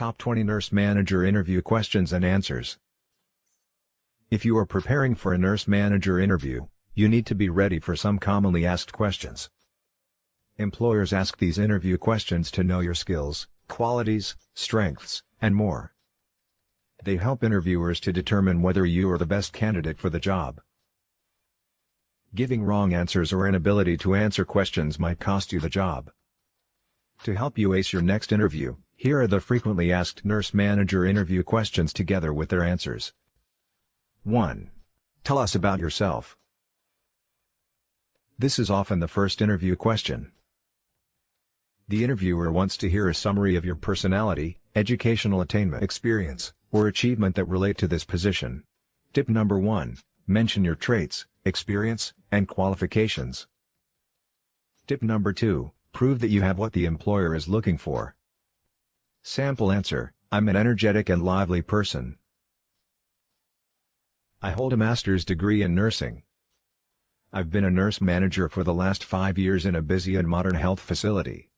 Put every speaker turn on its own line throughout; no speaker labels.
Top 20 Nurse Manager Interview Questions and Answers. If you are preparing for a nurse manager interview, you need to be ready for some commonly asked questions. Employers ask these interview questions to know your skills, qualities, strengths, and more. They help interviewers to determine whether you are the best candidate for the job. Giving wrong answers or inability to answer questions might cost you the job. To help you ace your next interview, here are the frequently asked nurse manager interview questions together with their answers. 1. Tell us about yourself. This is often the first interview question. The interviewer wants to hear a summary of your personality, educational attainment, experience, or achievement that relate to this position. Tip number 1. Mention your traits, experience, and qualifications. Tip number 2. Prove that you have what the employer is looking for. Sample answer: I'm an energetic and lively person. I hold a master's degree in nursing. I've been a nurse manager for the last 5 years in a busy and modern health facility.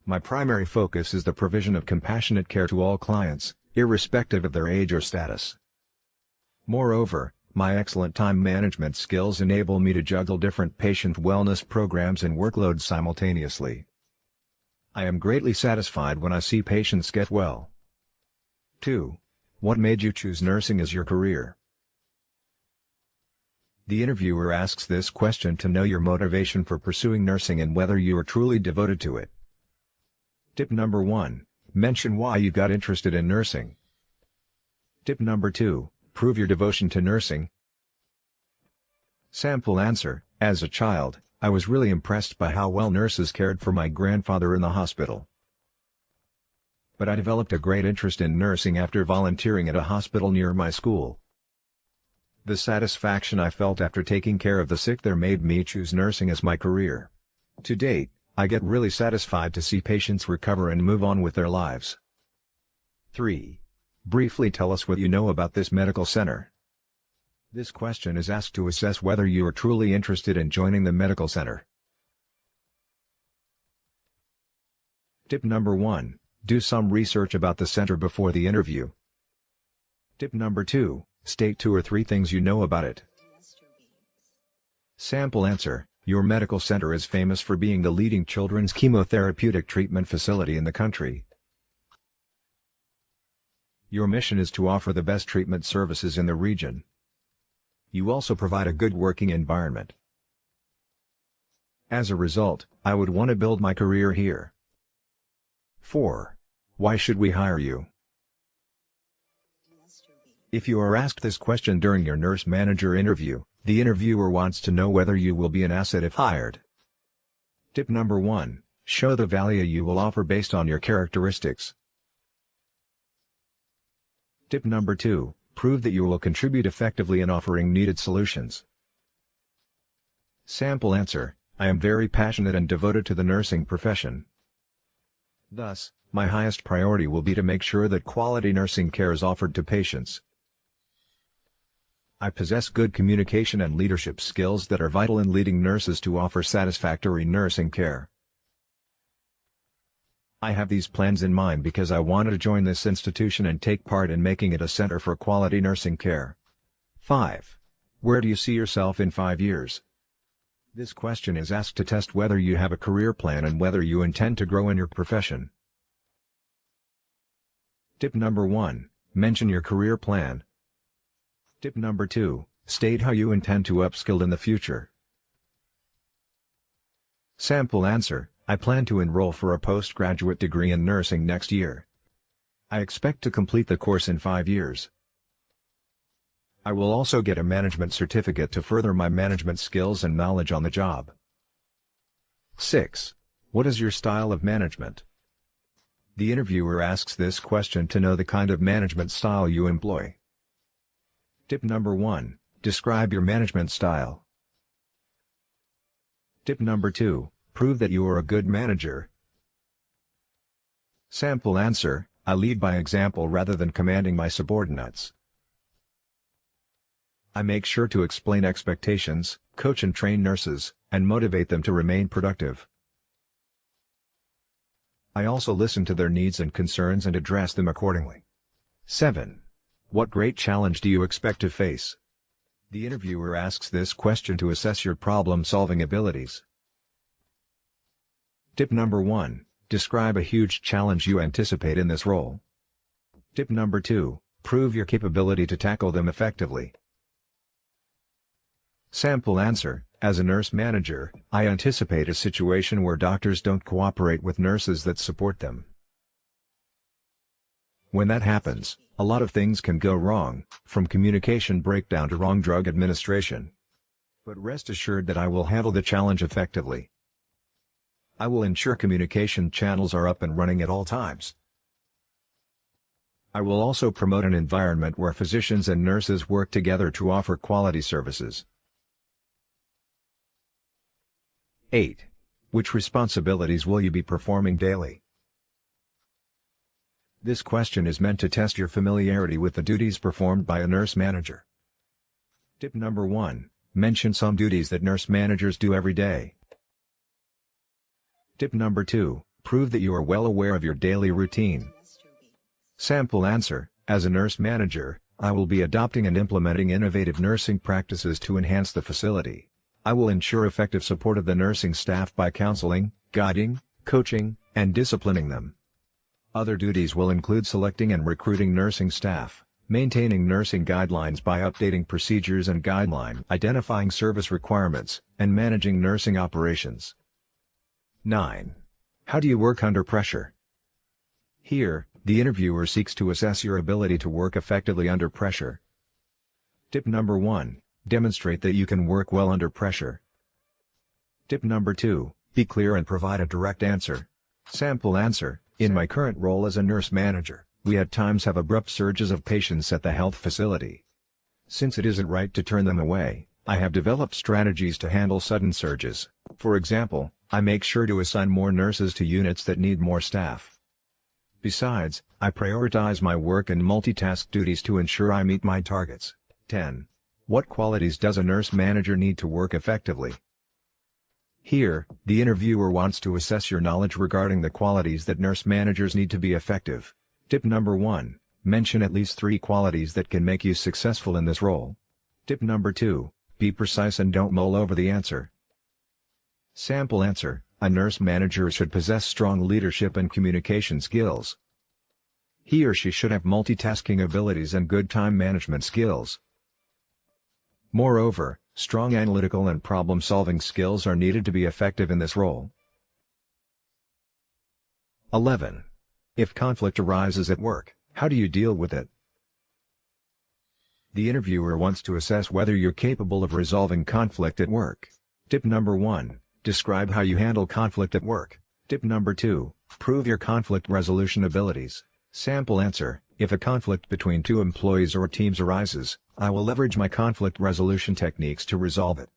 My primary focus is the provision of compassionate care to all clients, irrespective of their age or status. Moreover, my excellent time management skills enable me to juggle different patient wellness programs and workloads simultaneously. I am greatly satisfied when I see patients get well. 2. What made you choose nursing as your career? The interviewer asks this question to know your motivation for pursuing nursing and whether you are truly devoted to it. Tip number 1. Mention why you got interested in nursing. Tip number 2. Prove your devotion to nursing. Sample answer: As a child, I was really impressed by how well nurses cared for my grandfather in the hospital. But I developed a great interest in nursing after volunteering at a hospital near my school. The satisfaction I felt after taking care of the sick there made me choose nursing as my career. To date, I get really satisfied to see patients recover and move on with their lives. 3. Briefly tell us what you know about this medical center. This question is asked to assess whether you are truly interested in joining the medical center. Tip number 1. Do some research about the center before the interview. Tip number 2. State 2 or 3 things you know about it. Sample answer: Your medical center is famous for being the leading children's chemotherapeutic treatment facility in the country. Your mission is to offer the best treatment services in the region. You also provide a good working environment. As a result, I would want to build my career here. 4. Why should we hire you? If you are asked this question during your nurse manager interview, the interviewer wants to know whether you will be an asset if hired. Tip number 1. Show the value you will offer based on your characteristics. Tip number 2. Prove that you will contribute effectively in offering needed solutions. Sample answer: I am very passionate and devoted to the nursing profession. Thus, my highest priority will be to make sure that quality nursing care is offered to patients. I possess good communication and leadership skills that are vital in leading nurses to offer satisfactory nursing care. I have these plans in mind because I wanted to join this institution and take part in making it a center for quality nursing care. 5. Where do you see yourself in 5 years? This question is asked to test whether you have a career plan and whether you intend to grow in your profession. Tip number 1. Mention your career plan. Tip number 2. State how you intend to upskill in the future. Sample answer: I plan to enroll for a postgraduate degree in nursing next year. I expect to complete the course in 5 years. I will also get a management certificate to further my management skills and knowledge on the job. 6. What is your style of management? The interviewer asks this question to know the kind of management style you employ. Tip number 1. Describe your management style. Tip number 2. Prove that you are a good manager. Sample answer: I lead by example rather than commanding my subordinates. I make sure to explain expectations, coach and train nurses, and motivate them to remain productive. I also listen to their needs and concerns and address them accordingly. 7. What great challenge do you expect to face? The interviewer asks this question to assess your problem-solving abilities. Tip number 1. Describe a huge challenge you anticipate in this role. Tip number 2. Prove your capability to tackle them effectively. Sample answer: as a nurse manager, I anticipate a situation where doctors don't cooperate with nurses that support them. When that happens, a lot of things can go wrong, from communication breakdown to wrong drug administration. But rest assured that I will handle the challenge effectively. I will ensure communication channels are up and running at all times. I will also promote an environment where physicians and nurses work together to offer quality services. 8. Which responsibilities will you be performing daily? This question is meant to test your familiarity with the duties performed by a nurse manager. Tip number 1. Mention some duties that nurse managers do every day. Tip number 2. Prove that you are well aware of your daily routine. Sample answer: as a nurse manager, I will be adopting and implementing innovative nursing practices to enhance the facility. I will ensure effective support of the nursing staff by counseling, guiding, coaching, and disciplining them. Other duties will include selecting and recruiting nursing staff, maintaining nursing guidelines by updating procedures and guidelines, identifying service requirements, and managing nursing operations. 9. How do you work under pressure? Here, the interviewer seeks to assess your ability to work effectively under pressure. Tip number 1. Demonstrate that you can work well under pressure. Tip number 2. Be clear and provide a direct answer. Sample answer: in my current role as a nurse manager, we at times have abrupt surges of patients at the health facility. Since it isn't right to turn them away, I have developed strategies to handle sudden surges. For example, I make sure to assign more nurses to units that need more staff. Besides, I prioritize my work and multitask duties to ensure I meet my targets. 10. What qualities does a nurse manager need to work effectively? Here, the interviewer wants to assess your knowledge regarding the qualities that nurse managers need to be effective. Tip number 1. Mention at least 3 qualities that can make you successful in this role. Tip number 2. Be precise and don't mull over the answer. Sample answer: a nurse manager should possess strong leadership and communication skills. He or she should have multitasking abilities and good time management skills. Moreover, strong analytical and problem-solving skills are needed to be effective in this role. 11. If conflict arises at work, how do you deal with it? The interviewer wants to assess whether you're capable of resolving conflict at work. Tip number 1. Describe how you handle conflict at work. Tip number 2. Prove your conflict resolution abilities. Sample answer: if a conflict between 2 employees or teams arises, I will leverage my conflict resolution techniques to resolve it.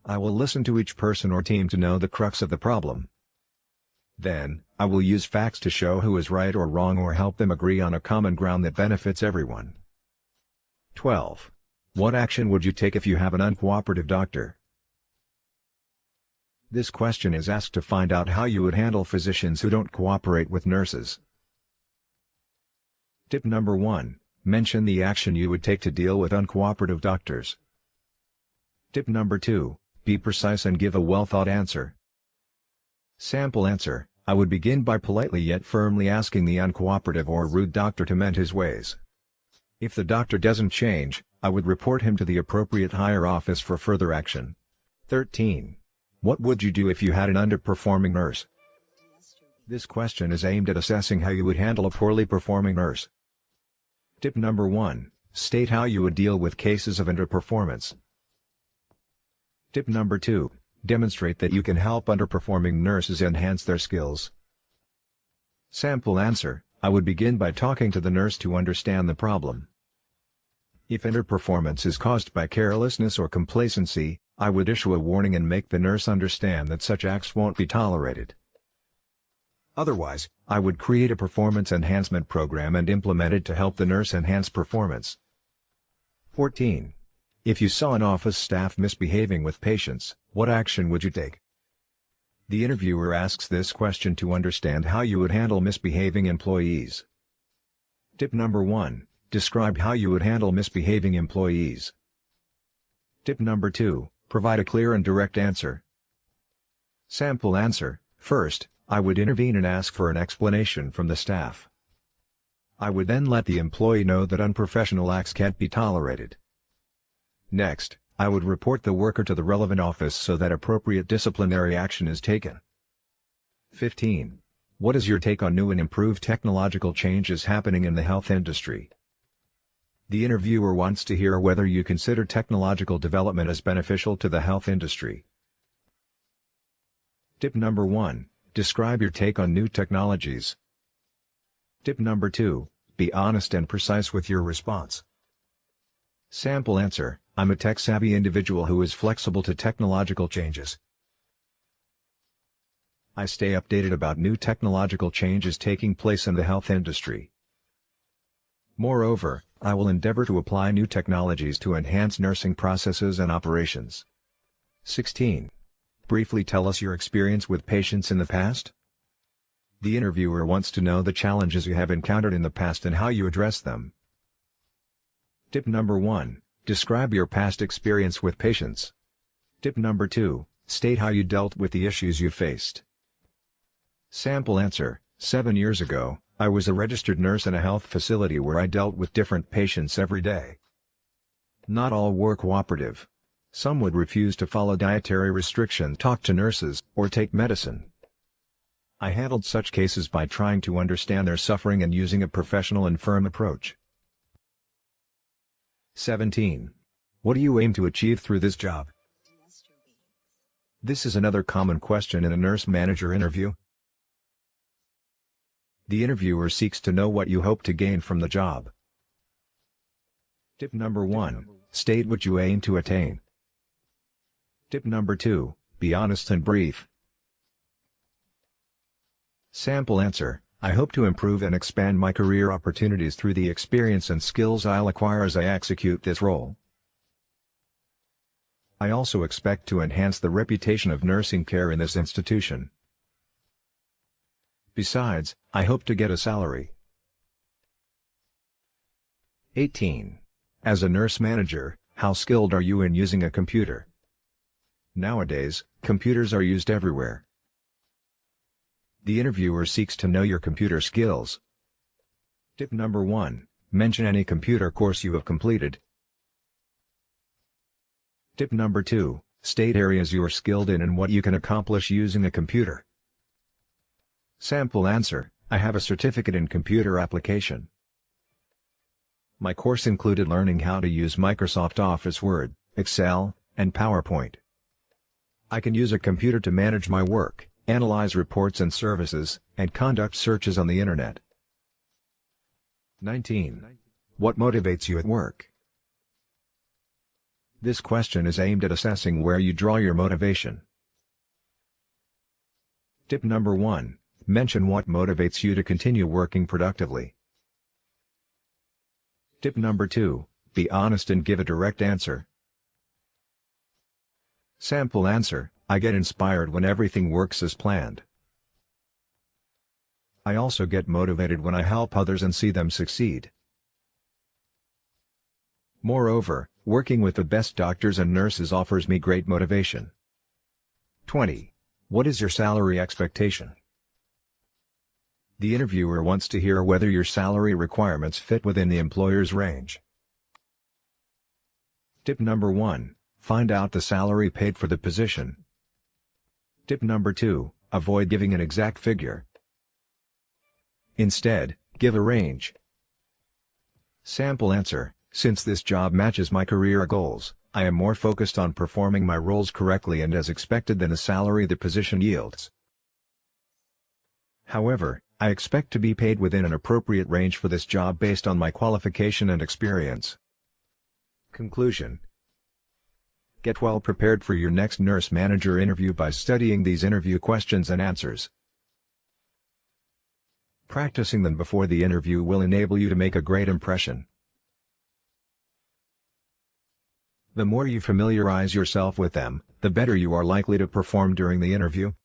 I will listen to each person or team to know the crux of the problem. Then, I will use facts to show who is right or wrong or help them agree on a common ground that benefits everyone. 12. What action would you take if you have an uncooperative doctor? This question is asked to find out how you would handle physicians who don't cooperate with nurses. Tip number 1. Mention the action you would take to deal with uncooperative doctors. Tip number 2. Be precise and give a well-thought answer. Sample answer: I would begin by politely yet firmly asking the uncooperative or rude doctor to mend his ways. If the doctor doesn't change, I would report him to the appropriate higher office for further action. 13. What would you do if you had an underperforming nurse? This question is aimed at assessing how you would handle a poorly performing nurse. Tip number 1. State how you would deal with cases of underperformance. Tip number 2. Demonstrate that you can help underperforming nurses enhance their skills. Sample answer: I would begin by talking to the nurse to understand the problem. If underperformance is caused by carelessness or complacency, I would issue a warning and make the nurse understand that such acts won't be tolerated. Otherwise, I would create a performance enhancement program and implement it to help the nurse enhance performance. 14. If you saw an office staff misbehaving with patients, what action would you take? The interviewer asks this question to understand how you would handle misbehaving employees. Tip number 1. Describe how you would handle misbehaving employees. Tip number 2. Provide a clear and direct answer. Sample answer. First, I would intervene and ask for an explanation from the staff. I would then let the employee know that unprofessional acts can't be tolerated. Next, I would report the worker to the relevant office so that appropriate disciplinary action is taken. 15. What is your take on new and improved technological changes happening in the health industry? The interviewer wants to hear whether you consider technological development as beneficial to the health industry. Tip number 1. Describe your take on new technologies. Tip number 2. Be honest and precise with your response. Sample answer. I'm a tech-savvy individual who is flexible to technological changes. I stay updated about new technological changes taking place in the health industry. Moreover, I will endeavor to apply new technologies to enhance nursing processes and operations. 16. Briefly tell us your experience with patients in the past. The interviewer wants to know the challenges you have encountered in the past and how you address them. Tip number 1. Describe your past experience with patients. Tip number 2. State how you dealt with the issues you faced. Sample answer. 7 years ago, I was a registered nurse in a health facility where I dealt with different patients every day. Not all were cooperative. Some would refuse to follow dietary restrictions, talk to nurses, or take medicine. I handled such cases by trying to understand their suffering and using a professional and firm approach. 17. What do you aim to achieve through this job? This is another common question in a nurse manager interview. The interviewer seeks to know what you hope to gain from the job. Tip number 1. State what you aim to attain. Tip number 2. Be honest and brief. Sample answer. I hope to improve and expand my career opportunities through the experience and skills I'll acquire as I execute this role. I also expect to enhance the reputation of nursing care in this institution. Besides, I hope to get a salary. 18. As a nurse manager, how skilled are you in using a computer? Nowadays, computers are used everywhere. The interviewer seeks to know your computer skills. Tip number 1. Mention any computer course you have completed. Tip number 2. State areas you are skilled in and what you can accomplish using a computer. Sample answer. I have a certificate in computer application. My course included learning how to use Microsoft Office Word, Excel, and PowerPoint. I can use a computer to manage my work, analyze reports and services, and conduct searches on the Internet. 19. What motivates you at work? This question is aimed at assessing where you draw your motivation. Tip number 1. Mention what motivates you to continue working productively. Tip number 2. Be honest and give a direct answer. Sample answer. I get inspired when everything works as planned. I also get motivated when I help others and see them succeed. Moreover, working with the best doctors and nurses offers me great motivation. 20. What is your salary expectation? The interviewer wants to hear whether your salary requirements fit within the employer's range. Tip number 1. Find out the salary paid for the position. Tip number 2. Avoid giving an exact figure. Instead, give a range. Sample answer. Since this job matches my career goals, I am more focused on performing my roles correctly and as expected than the salary the position yields. However, I expect to be paid within an appropriate range for this job based on my qualification and experience. Conclusion. Get well prepared for your next nurse manager interview by studying these interview questions and answers. Practicing them before the interview will enable you to make a great impression. The more you familiarize yourself with them, the better you are likely to perform during the interview.